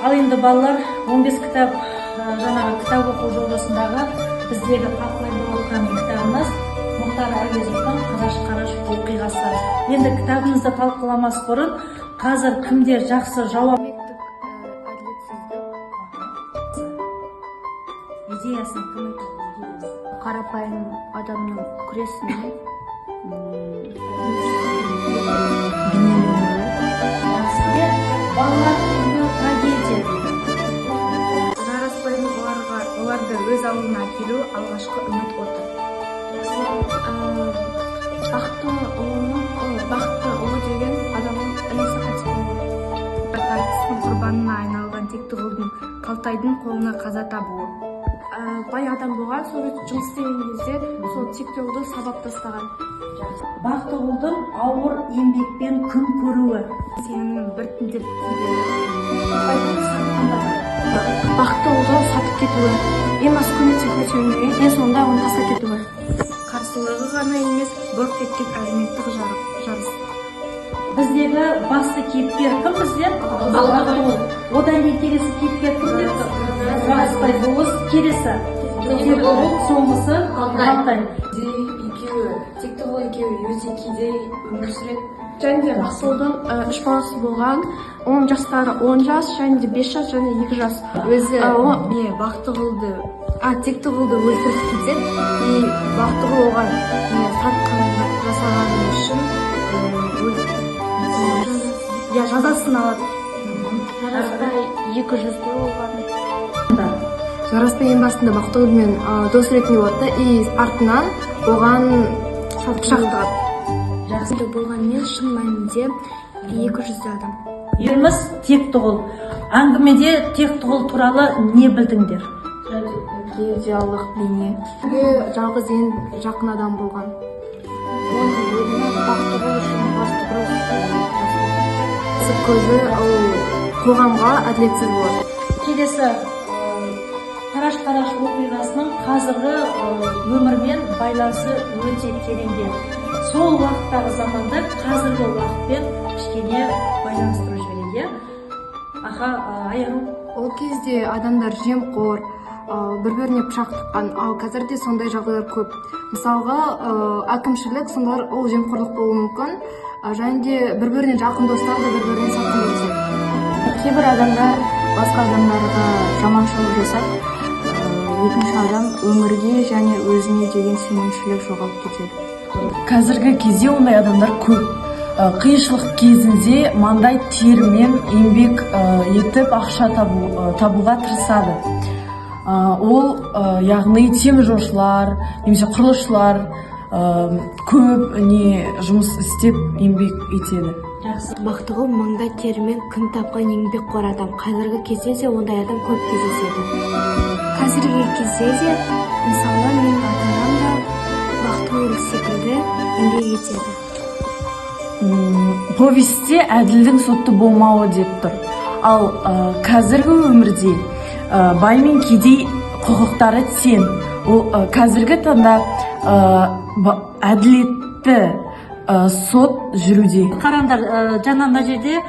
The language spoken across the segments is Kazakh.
Ал енді балалар 15 кітап жаңағы кітап оқу жолдасындағы біздегі талқылайтын отырған кітабымыз Мұхтар Әуезовтың Қараш-Қараш оқиғасы. Енді кітабымызды талқыламас бұрын қазір кімдер жақсы жауап идеясын кім айтады? Қарапайым адамның күресіне балалар трагедия жараспайтын оларды өз ауылына келу алғашқы үміт оты. Бақытты ұлы деген адамның інісі қайтыс болуы. Тартыстың құрбанына айналған текті ұлдың Қалтайдың қолына қаза табуы. Бай адам болған, сол жұмыс істеген кезде сол текті ұлды сабап тастаған. Бақтығұлдың ауыр еңбекпен күн көруі. Сенің біртіндеп Бақтығұлды сатып кетуі. Ең бас көмекте көтермеген, ең соңында оны тастап кетуі. Қарсылығы ғана емес, бұрқ еткен әлеуметтік жарыс. Біздегі басты кейіпкер кім бізде? Бақтығұл. Одан кейін келесі кейіпкер кім деп? Жараспай болыс келесі. Тектіғұл соңғысы Қалтай. Тектіғұл екеуі өте кедей өмір сүреді. Және де Бақтығұлдың 3 баласы болған, оның жастары 10 жас, және де 5 жас, және 2 жас. Өзі Бақтығұлды, Тектіғұлды өлтіріп кетеді, Бақтығұл оған сатқын жасағаны үшін жазасын алады. Жараспай 200 болған. Жараспай ең басында Бақтығұлмен дос ретінде болды, артынан оған пышақ тығады. Жақсы болғанмен шын мәнінде 200 адам. Еліміз Тектіғұл. Әңгімеде Тектіғұл туралы не білдіңдер? Трагедиялық бейне. Жалғыз ең жақын адам болған. Бақтығұл үшін басты көзі қоғамға әділетсіз болады. Келесі Қараш-Қараш оқиғасының қазіргі өмірмен байланысы өте тереңде. Сол уақыттағы заманды қазіргі уақытпен кішкене байланыстыру жібереді. Аяғым. Ол кезде адамдар жемқор, бір-біріне пышақ тыққан, ал қазірде сондай жағдайлар көп. Мысалға, әкімшілік сондар ол жемқорлық болуы мүмкін, және де бір-біріне жақын достар да бір-біріне сатқын жасайды. Кейбір адамдар басқа адамдарға жаманшылық жасап, екінші адам өмірге және өзіне деген сенімшілік жоғалып кетеді. Қазіргі кезде ондай адамдар көп. Қиыншылық кезінде маңдай терімен еңбек етіп ақша табуға тырысады. Ол яғни теміржолшылар, немесе құрылысшылар көп жұмыс істеп еңбек етеді. Бақтығұл маңдай терімен күн тапқан еңбекқор адам. Қазіргі кезде де ондай адам көп кездеседі. Қазіргі кезде де мысалы менің ата-анам да Бақтығұл секілді еңбек етеді. Повесте әділдің сотты болмауы деп тұр. Ал қазіргі өмірде бай мен кедей құқықтары тең. Қазіргі таңда әділетті сот жүруде. Қараңдар, жаңағында жерде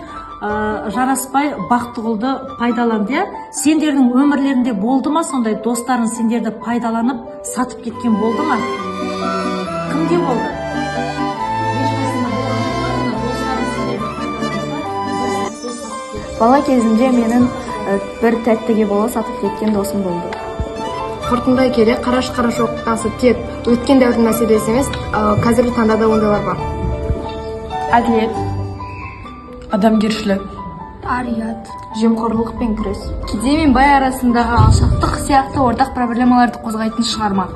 Жараспай Бақтығұлды пайдаланды. Сендердің өмірлерінде болды ма сондай достарын сендерді пайдаланып сатып кеткен болды ма? Кімде болды? Бала кезімде менің бір тәттіге бола сатып кеткен досым болды. Қорытындылай келе, Қараш-Қараш оқиғасы тек өткен дәуірдің мәселесі емес, қазіргі таңда да ондайлар бар. Әділет, Адамгершілік, ар-ұят, жемқорлық пен күрес. Кедей мен бай арасындағы алшақтық сияқты ортақ проблемаларды қозғайтын шығарма.